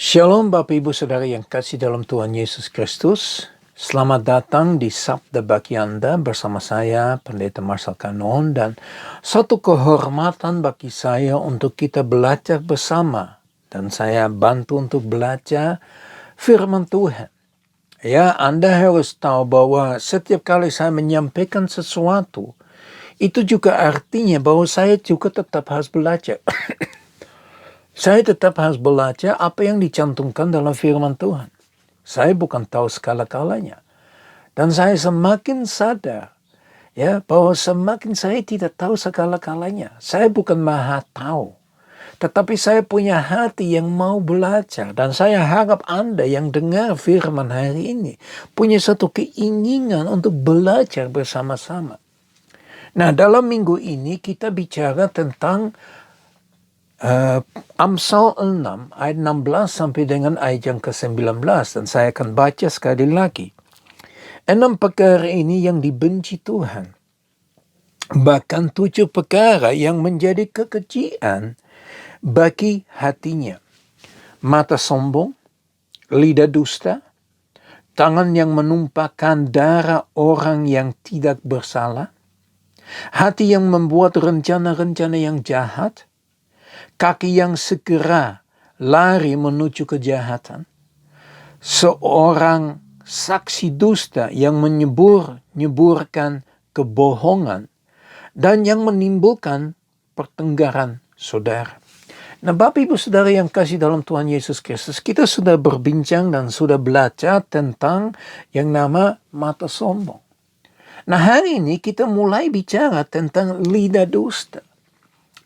Shalom Bapak Ibu Saudara yang kasih dalam Tuhan Yesus Kristus. Selamat datang di Sabda Bagi Anda bersama saya Pendeta Marcel Kanon, dan satu kehormatan bagi saya untuk kita belajar bersama dan saya bantu untuk belajar firman Tuhan. Ya, Anda harus tahu bahwa setiap kali saya menyampaikan sesuatu, itu juga artinya bahwa saya juga tetap harus belajar. Saya tetap harus belajar apa yang dicantumkan dalam firman Tuhan. Saya bukan tahu segala-galanya. Dan saya semakin sadar ya bahwa semakin saya tidak tahu segala-galanya. Saya bukan maha tahu. Tetapi saya punya hati yang mau belajar. Dan saya harap Anda yang dengar firman hari ini punya satu keinginan untuk belajar bersama-sama. Nah, dalam minggu ini kita bicara tentang Amsal 6 ayat 16 sampai dengan ayat yang ke-19, dan saya akan baca sekali lagi. 6 perkara ini yang dibenci Tuhan, bahkan 7 perkara yang menjadi kekejian bagi hatinya: mata sombong, lidah dusta, tangan yang menumpahkan darah orang yang tidak bersalah, hati yang membuat rencana-rencana yang jahat, kaki yang segera lari menuju kejahatan, seorang saksi dusta yang menyuburkan kebohongan, dan yang menimbulkan pertengkaran saudara. Nah, Bapak Ibu Saudara yang kasih dalam Tuhan Yesus Kristus, kita sudah berbincang dan sudah belajar tentang yang nama mata sombong. Nah, hari ini kita mulai bicara tentang lidah dusta.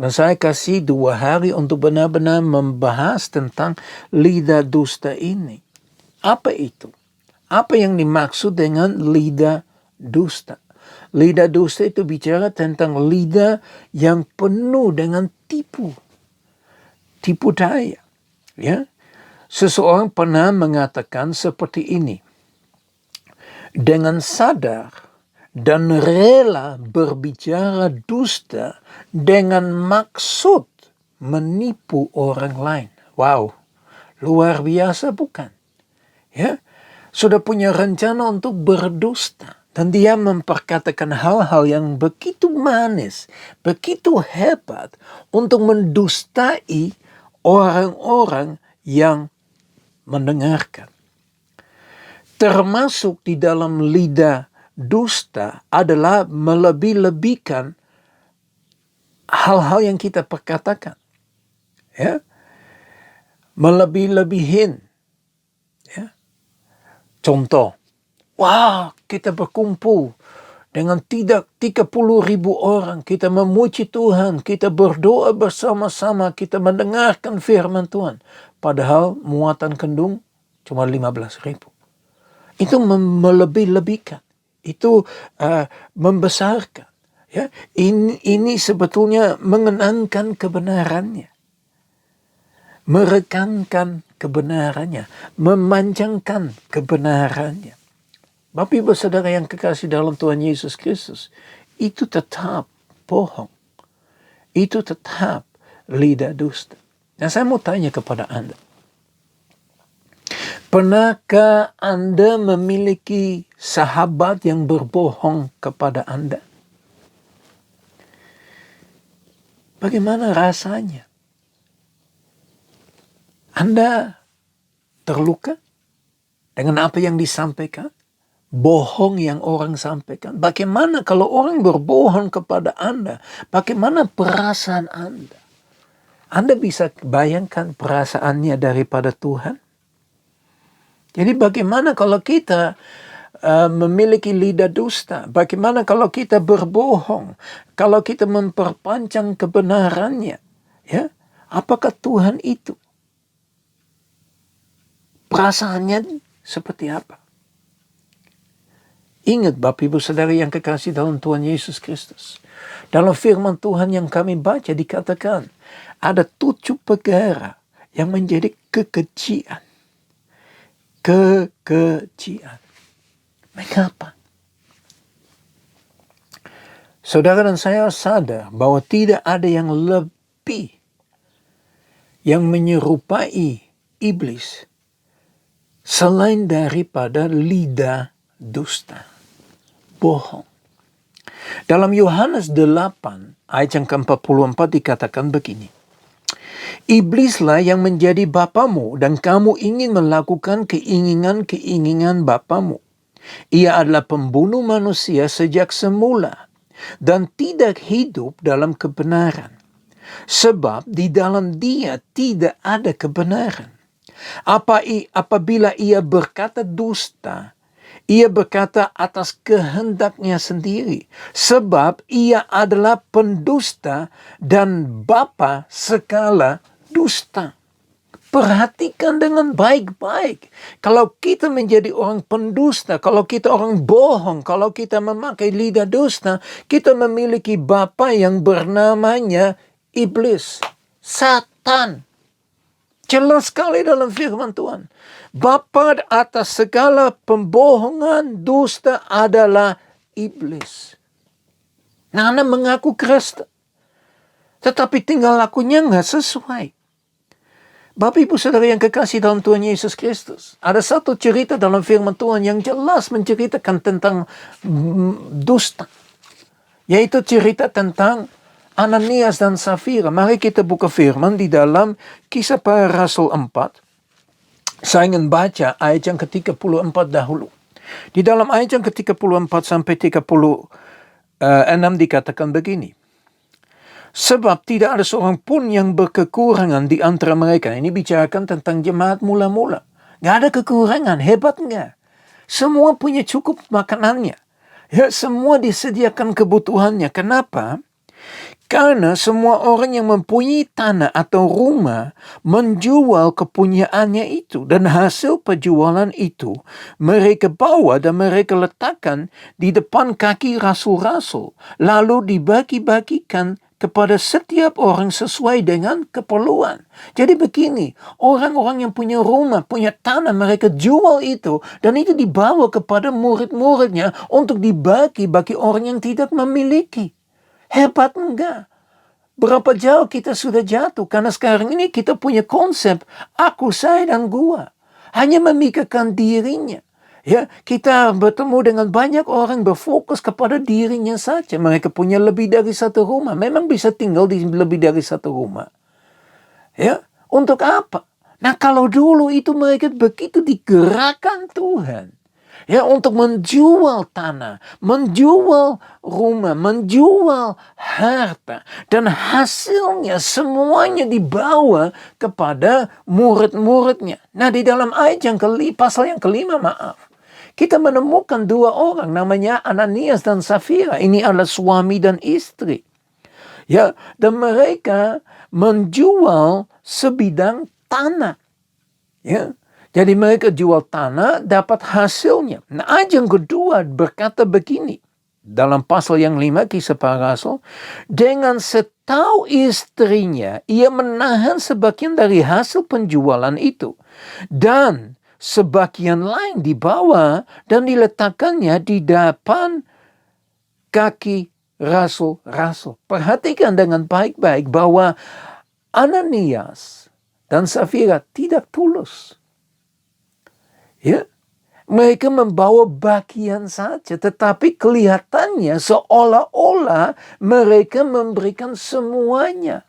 Dan saya kasih 2 hari untuk benar-benar membahas tentang lidah dusta ini. Apa itu? Apa yang dimaksud dengan lidah dusta? Lidah dusta itu bicara tentang lidah yang penuh dengan tipu daya. Ya, seseorang pernah mengatakan seperti ini: dengan sadar dan rela berbicara dusta dengan maksud menipu orang lain. Wow, luar biasa bukan? Ya, sudah punya rencana untuk berdusta, dan dia memperkatakan hal-hal yang begitu manis, begitu hebat untuk mendustai orang-orang yang mendengarkan. Termasuk di dalam lidah dusta adalah melebih-lebihkan hal-hal yang kita perkatakan. Ya, melebih-lebihin. Ya. Contoh, wah, kita berkumpul dengan 30.000 orang, kita memuji Tuhan, kita berdoa bersama-sama, kita mendengarkan firman Tuhan. Padahal muatan kendung cuma 15.000. Itu melebih-lebihkan. Itu membesarkan. Ya, ini sebetulnya mengenangkan kebenarannya, merekankan kebenarannya, memanjangkan kebenarannya. Bapak Ibu Saudara yang kekasih dalam Tuhan Yesus Kristus, itu tetap bohong. Itu tetap lidah dusta. Nah, saya mau tanya kepada Anda, pernahkah Anda memiliki sahabat yang berbohong kepada Anda? Bagaimana rasanya? Anda terluka dengan apa yang disampaikan? Bohong yang orang sampaikan. Bagaimana kalau orang berbohong kepada Anda? Bagaimana perasaan Anda? Anda bisa bayangkan perasaannya daripada Tuhan? Jadi bagaimana kalau kita memiliki lidah dusta? Bagaimana kalau kita berbohong? Kalau kita memperpanjang kebenarannya? Ya, apakah Tuhan itu? Perasaannya seperti apa? Ingat Bapak Ibu Saudara yang kekasih dalam Tuhan Yesus Kristus, dalam firman Tuhan yang kami baca dikatakan ada 7 perkara yang menjadi kekejian. Kekejian. Mengapa? Saudara dan saya sadar bahwa tidak ada yang lebih yang menyerupai iblis selain daripada lidah dusta, bohong. Dalam Yohanes 8 ayat yang ke-44 dikatakan begini, iblislah yang menjadi bapamu dan kamu ingin melakukan keinginan-keinginan bapamu. Ia adalah pembunuh manusia sejak semula dan tidak hidup dalam kebenaran. Sebab di dalam dia tidak ada kebenaran. Apabila ia berkata dusta, ia berkata atas kehendaknya sendiri. Sebab ia adalah pendusta dan bapa segala dusta. Perhatikan dengan baik-baik. Kalau kita menjadi orang pendusta, kalau kita orang bohong, kalau kita memakai lidah dusta, kita memiliki bapa yang bernamanya iblis, Satan. Jelas sekali dalam firman Tuhan. Bapa atas segala pembohongan, dusta adalah iblis. Nana mengaku Kristen, tetapi tinggal lakunya nggak sesuai. Bapak Ibu Saudara yang kekasih dalam Tuhan Yesus Kristus, ada satu cerita dalam firman Tuhan yang jelas menceritakan tentang dusta. Yaitu cerita tentang Ananias dan Safira. Mari kita buka firman di dalam Kisah Para Rasul 4. Saya ingin baca ayat yang ke-34 dahulu. Di dalam ayat yang ke-34 sampai 36 dikatakan begini. Sebab tidak ada seorang pun yang berkekurangan di antara mereka. Ini bicarakan tentang jemaat mula-mula. Gak ada kekurangan, hebat nggak? Semua punya cukup makanannya. Ya, semua disediakan kebutuhannya. Kenapa? Karena semua orang yang mempunyai tanah atau rumah menjual kepunyaannya itu. Dan hasil penjualan itu mereka bawa dan mereka letakkan di depan kaki rasul-rasul. Lalu dibagi-bagikan kepada setiap orang sesuai dengan keperluan. Jadi begini, orang-orang yang punya rumah, punya tanah, mereka jual itu. Dan itu dibawa kepada murid-muridnya untuk dibagi bagi orang yang tidak memiliki. Hebat enggak? Berapa jauh kita sudah jatuh? Karena sekarang ini kita punya konsep aku, saya, dan gua. Hanya memikirkan dirinya. Ya, kita bertemu dengan banyak orang berfokus kepada dirinya saja. Mereka punya lebih dari satu rumah. Memang bisa tinggal di lebih dari satu rumah. Ya, untuk apa? Nah, kalau dulu itu mereka begitu digerakkan Tuhan. Ya, untuk menjual tanah, menjual rumah, menjual harta. Dan hasilnya semuanya dibawa kepada murid-muridnya. Nah, di dalam ayat pasal yang kelima, kita menemukan dua orang namanya Ananias dan Safira. Ini adalah suami dan istri. Ya, dan mereka menjual sebidang tanah. Ya. Jadi mereka jual tanah, dapat hasilnya. Nah, ayat yang kedua berkata begini. Dalam pasal yang 5 Kisah Para Rasul. Dengan setahu istrinya, ia menahan sebagian dari hasil penjualan itu. Dan sebagian lain dibawa dan diletakkannya di depan kaki rasul-rasul. Perhatikan dengan baik-baik bahwa Ananias dan Safira tidak tulus. Ya, mereka membawa bagian saja, tetapi kelihatannya seolah-olah mereka memberikan semuanya.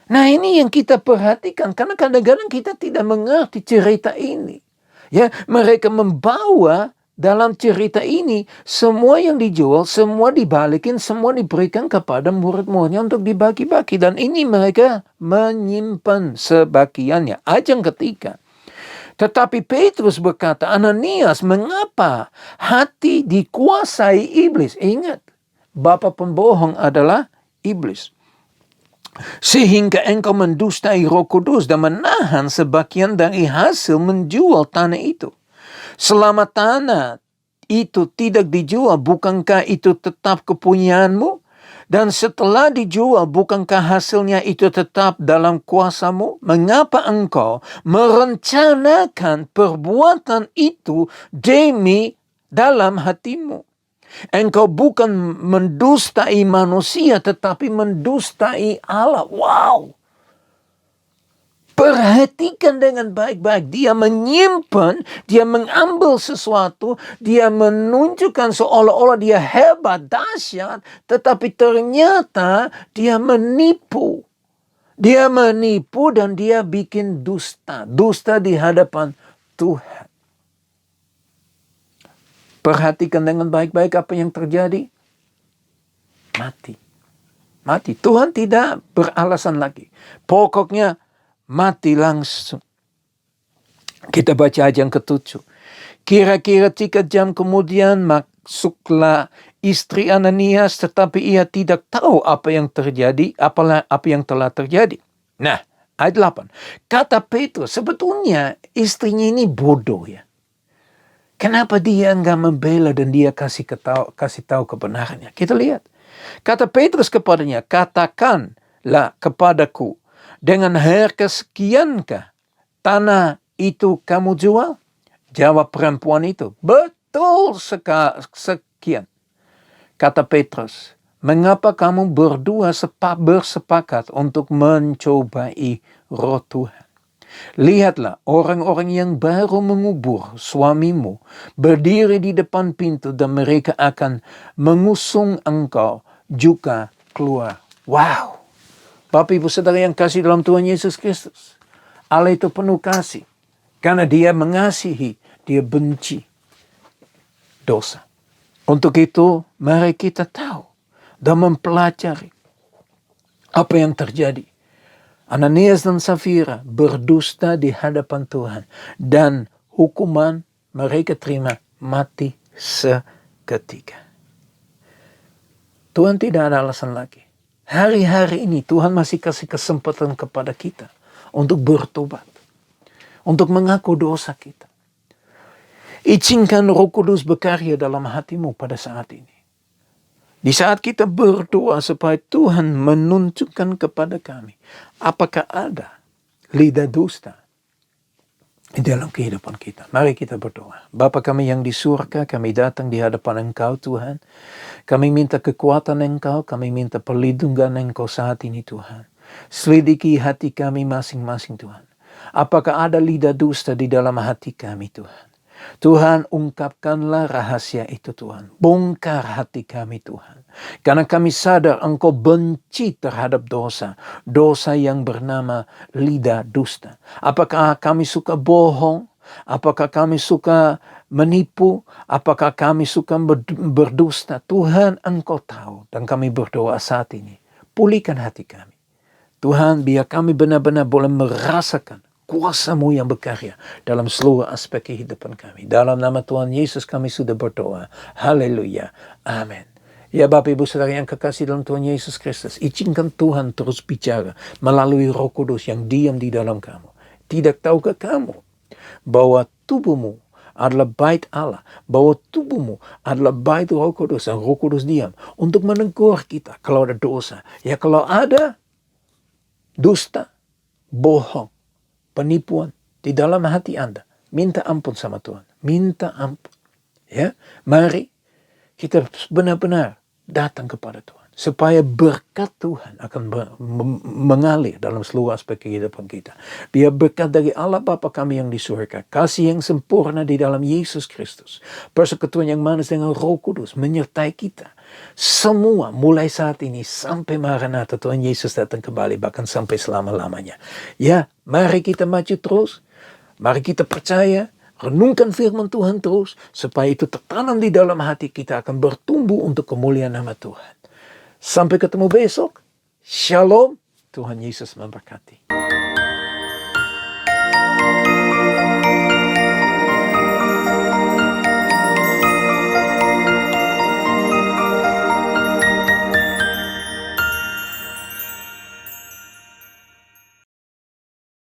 Nah, ini yang kita perhatikan karena kadang-kadang kita tidak mengerti cerita ini. Ya, mereka membawa dalam cerita ini semua yang dijual, semua dibalikin, semua diberikan kepada murid-muridnya untuk dibagi-bagi. Dan ini mereka menyimpan sebagiannya. Ayat yang ketiga. Tetapi Petrus berkata, Ananias, mengapa hati dikuasai iblis? Ingat, bapa pembohong adalah iblis. Sehingga engkau mendustai Roh Kudus dan menahan sebagian dari hasil menjual tanah itu. Selama tanah itu tidak dijual, bukankah itu tetap kepunyaanmu? Dan setelah dijual, bukankah hasilnya itu tetap dalam kuasamu? Mengapa engkau merencanakan perbuatan itu demi dalam hatimu? Engkau bukan mendustai manusia, tetapi mendustai Allah. Wow! Perhatikan dengan baik-baik. Dia menyimpan, dia mengambil sesuatu, dia menunjukkan seolah-olah dia hebat, dahsyat, tetapi ternyata dia menipu. Dia menipu dan dia bikin dusta. Dusta di hadapan Tuhan. Perhatikan dengan baik-baik apa yang terjadi. Mati. Mati. Tuhan tidak beralasan lagi. Pokoknya mati langsung. Kita baca ayat yang ke-7. Kira-kira 3 jam kemudian masuklah istri Ananias, tetapi ia tidak tahu apa yang terjadi, apa yang telah terjadi. Nah, ayat 8. Kata Petrus, sebetulnya istrinya ini bodoh ya. Kenapa dia enggak membela dan dia kasih tahu kebenarannya? Kita lihat. Kata Petrus kepadanya, katakanlah kepadaku, dengan harga sekiankah tanah itu kamu jual? Jawab perempuan itu, betul sekian. Kata Petrus, mengapa kamu berdua bersepakat untuk mencobai roh Tuhan? Lihatlah, orang-orang yang baru mengubur suamimu berdiri di depan pintu dan mereka akan mengusung engkau juga keluar. Wow! Bapak Ibu Saudara yang kasih dalam Tuhan Yesus Kristus. Allah itu penuh kasih. Karena dia mengasihi, dia benci dosa. Untuk itu, mari kita tahu dan mempelajari apa yang terjadi. Ananias dan Safira berdusta di hadapan Tuhan. Dan hukuman mereka terima mati seketika. Tuhan tidak ada alasan lagi. Hari-hari ini Tuhan masih kasih kesempatan kepada kita untuk bertobat. Untuk mengaku dosa kita. Izinkan Roh Kudus berkarya dalam hatimu pada saat ini. Di saat kita berdoa supaya Tuhan menunjukkan kepada kami. Apakah ada lidah dusta di dalam kehidupan kita. Mari kita berdoa. Bapa kami yang di surga, kami datang di hadapan Engkau Tuhan. Kami minta kekuatan Engkau, kami minta perlindungan Engkau saat ini Tuhan. Selidiki hati kami masing-masing Tuhan. Apakah ada lidah dusta di dalam hati kami Tuhan. Tuhan, ungkapkanlah rahasia itu Tuhan. Bongkar hati kami Tuhan. Karena kami sadar Engkau benci terhadap dosa. Dosa yang bernama lidah dusta. Apakah kami suka bohong? Apakah kami suka menipu? Apakah kami suka berdusta? Tuhan, Engkau tahu. Dan kami berdoa saat ini. Pulihkan hati kami. Tuhan, biar kami benar-benar boleh merasakan kuasa-Mu yang berkarya dalam seluruh aspek kehidupan kami. Dalam nama Tuhan Yesus kami sudah berdoa. Haleluya. Amin. Ya Bapak Ibu Saudara yang kekasih dalam Tuhan Yesus Kristus, izinkan Tuhan terus bicara melalui Roh Kudus yang diam di dalam kamu. Tidak tahukah kamu bahwa tubuhmu adalah bait Allah, bahwa tubuhmu adalah bait Roh Kudus dan Roh Kudus diam untuk menegur kita kalau ada dosa. Ya kalau ada dusta, bohong, penipuan di dalam hati Anda, minta ampun sama Tuhan. Minta ampun. Ya, mari kita benar-benar datang kepada Tuhan. Supaya berkat Tuhan akan mengalir dalam seluruh aspek kehidupan kita. Biar berkat dari Allah Bapa kami yang di surga, kasih yang sempurna di dalam Yesus Kristus, persekutuan yang manis dengan Roh Kudus menyertai kita. Semua mulai saat ini sampai Maranatha Tuhan Yesus datang kembali, bahkan sampai selama-lamanya. Ya, mari kita maju terus. Mari kita percaya. Renungkan firman Tuhan terus. Supaya itu tertanam di dalam hati kita, akan bertumbuh untuk kemuliaan nama Tuhan. Sampai ketemu besok. Shalom. Tuhan Yesus memberkati.